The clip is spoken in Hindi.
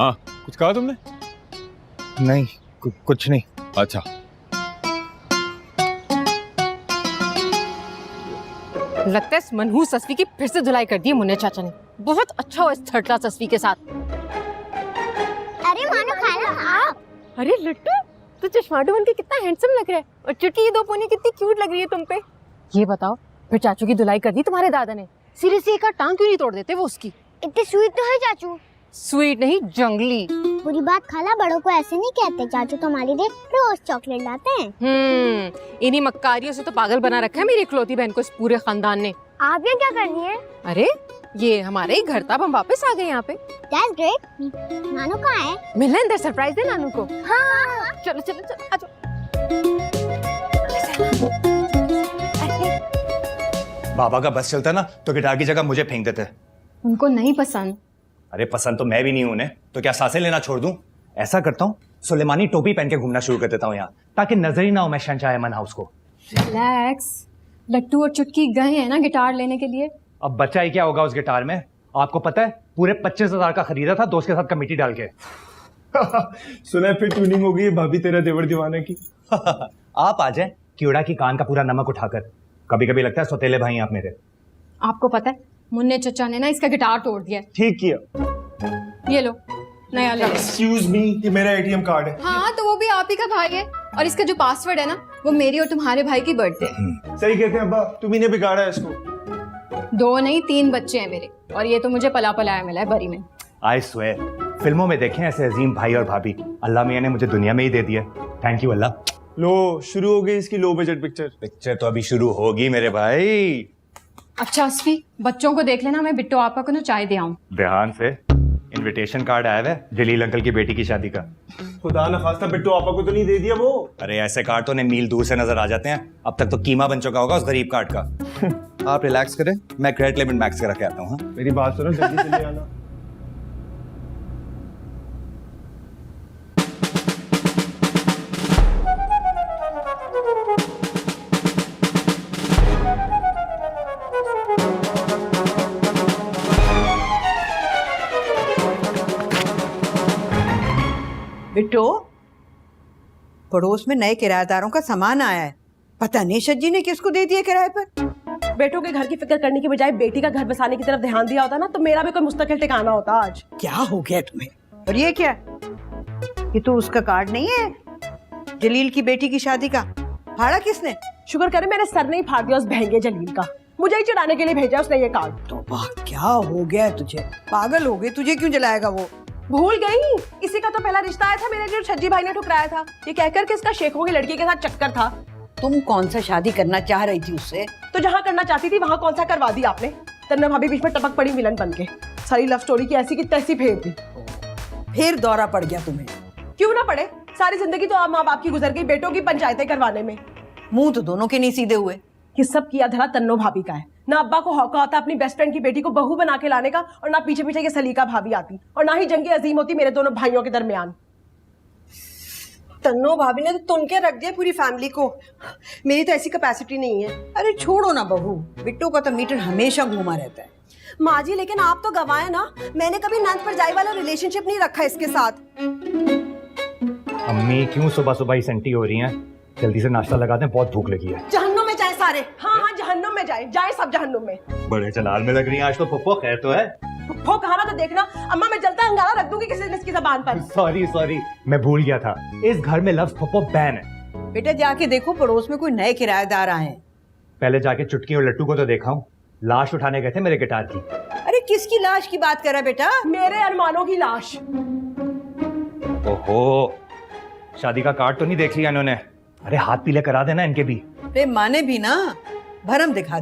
हाँ, कुछ कहा तुमने? नहीं, कुछ नहीं। अच्छा, लगता है इस मनहूस तस्वीर की फिर से धुलाई कर दी है मुन्ने चाचा ने। बहुत अच्छा हो इस थर्ड क्लास तस्वीर के साथ। अरे मानो खाना खा। अरे लट्टू, तू चश्माटू बन के कितना हैंडसम लग रहा है, और चुटकी की दो पोनी कितनी क्यूट लग रही है तुम पे। ये बताओ, फिर चाचू की धुलाई कर दी तुम्हारे दादा ने? सीरियसली एक टांग क्यों नहीं तोड़ देते वो उसकी? इतनी स्वीट तो है चाचू। स्वीट नहीं, जंगली। बुरी बात खाला, बड़ों को ऐसे नहीं कहते। चाचू तो हमारे लिए रोज चॉकलेट लाते हैं। इन्हीं मक्कारियों से तो पागल बना रखा है मेरी इकलौती बहन को इस पूरे खानदान ने। आप ये क्या करनी है? अरे ये हमारे ही घर था, अब हम वापस आ गए यहाँ पे। That's great। नानू कहाँ है? मिलना अंदर, सरप्राइज दे नानू को। हाँ। चलो चलो चलो, आ जाओ। बाबा का बस चलता ना तो गिटार की जगह मुझे फेंक देते। उनको नहीं पसंद। अरे पसंद तो मैं भी नहीं हूं उन्हें, तो क्या सांसें लेना छोड़ दूं? ऐसा करता हूँ, सुलेमानी टोपी पहन के घूमना शुरू कर देता हूँ यहाँ, ताकि नजर ही ना हो मैं शहंशाह अमन हाउस को। रिलैक्स, लट्टू और चुटकी गए हैं ना गिटार लेने के लिए। अब बचा ही क्या होगा उस गिटार में? आपको पता है पूरे 25,000 का खरीदा था दोस्त के साथ कमेटी डाल के। सुना है फिर ट्यूनिंग हो गई है भाभी तेरा देवर दीवाना की। आप आ जाए कीड़ा की कान का पूरा नमक उठाकर। कभी कभी लगता है सौतेले भाई आप मेरे। आपको पता है मुन्ने चचा ने ना इसका गिटार तोड़ दिया है। ठीक किया। ये लो, नया ले लो। एक्सक्यूज मी, ये मेरा एटीएम कार्ड है। हाँ तो वो भी आप ही का भाई है, और इसका जो पासवर्ड है ना वो मेरी और तुम्हारे भाई की बर्थडे है। सही कहते हैं अब्बा, तुम्ही ने बिगाड़ा है इसको। 2 नहीं 3 बच्चे हैं मेरे, और ये तो मुझे पला पलाया मिला है बरी में। आई स्वेयर, फिल्मों में देखे ऐसे अजीम भाई और भाभी, अल्लाह मियां ने मुझे दुनिया में ही दे दिया। थैंक यू अल्लाह। लो शुरू हो गई इसकी लो बजट पिक्चर तो अभी शुरू होगी मेरे भाई। अच्छा असफी, बच्चों को देख लेना, मैं बिट्टो आपा को ना चाय दे आऊं। ध्यान से, इनविटेशन कार्ड आया है जलील अंकल की बेटी की शादी का। खुदा न खास्ता बिट्टू आपा को तो नहीं दे दिया वो? अरे ऐसे कार्ड तो मील दूर से नजर आ जाते हैं, अब तक तो कीमा बन चुका होगा उस गरीब कार्ड का। आप रिलैक्स करें, मैं क्रेडिट लिमिट मैक्स करा के आता हूँ। मेरी बात सुनो, जल्दी से ले आना। बिट्टो, पड़ोस में नए किराएदारों का सामान आया है। पता नहीं शज्जी ने किसको दे दिया किराए पर। बेटों के घर की फिक्र करने की बजाय बेटी का घर बसाने की तरफ ध्यान दिया होता ना, तो मेरा भी कोई मुस्तकिल ठिकाना होता आज। क्या हो गया तुम्हें? और ये क्या? ये तो उसका कार्ड नहीं है, जलील की बेटी की शादी का। फाड़ा किसने? शुक्र करे मैंने सर नहीं फाड़ दिया उस बहंगे जलील का। मुझे ही चिढ़ाने के लिए भेजा उसने ये कार्ड। तो वाह, क्या हो गया है तुझे? पागल हो गई, तुझे क्यों जलाएगा वो? भूल गई, इसी का तो पहला रिश्ता आया था मेरे लिए, छज्जी भाई ने ठुकराया था, ये कहकर कि इसका शेखों की लड़की के साथ चक्कर था। तुम कौन सा शादी करना चाह रही थी उससे? तो जहाँ करना चाहती थी वहाँ कौन सा करवा दी आपने। तन्ना भाभी बीच में टपक पड़ी विलन बन के, सारी लव स्टोरी की ऐसी की तैसी फेर दी। फिर दौरा पड़ गया तुम्हें? क्यों ना पड़े, सारी जिंदगी तो आप माँ बाप की गुजर गई बेटों की पंचायतें करवाने में। मुंह तो दोनों के नहीं सीधे हुए। ये सब किया धरा तन्नो भाभी का है। ना अब्बा को हौका होता अपनी बेस्ट फ्रेंड की बेटी को बहू बना के लाने का, और ना पीछे पीछे ये सलीका भाभी आती, और ना ही जंगे अजीम होती मेरे दोनों भाइयों के दरमियान। तन्नो भाभी ने तो तुन के रख दिया पूरी फैमिली को। मेरी तो ऐसी कैपेसिटी नहीं है। अरे छोड़ो ना बहू, बिट्टू का तो मीटर हमेशा घूमा रहता है। माँ जी लेकिन आप तो गवाए ना, मैंने कभी नंद पर जाए वाला रिलेशनशिप नहीं रखा इसके साथ। अम्मी क्यों सुबह सुबह ही सेंटी हो रही हैं? जल्दी से नाश्ता लगा दें, बहुत भूख लगी है। जहन्नुम में जाए सारे। हाँ हाँ, जहन्नुम में जाए सब जहन्नुम में। बड़े जलाल में लग रही हैं आज तो। पप्पो खैर तो है? फो कहा तो देखना अम्मा, मैं जलता अंगारा रख दूंगी किसी दिन इसकी जबान पर। सॉरी, मैं भूल गया था, इस घर में लफ्ज पप्पो बैन है। बेटा जाके देखो पड़ोस में कोई नए किराएदार आए हैं। पहले जाके चुटकी और लट्टू को तो देखा हूँ, लाश उठाने गए थे मेरे गिटार की। अरे किसकी लाश की बात कर रहा है बेटा? मेरे अरमानों की लाश। ओहो, शादी का कार्ड तो नहीं देख लिया इन्होंने? अरे हाथ पीले करा देना इनके भी। अरे माने भी ना, भरम दिखा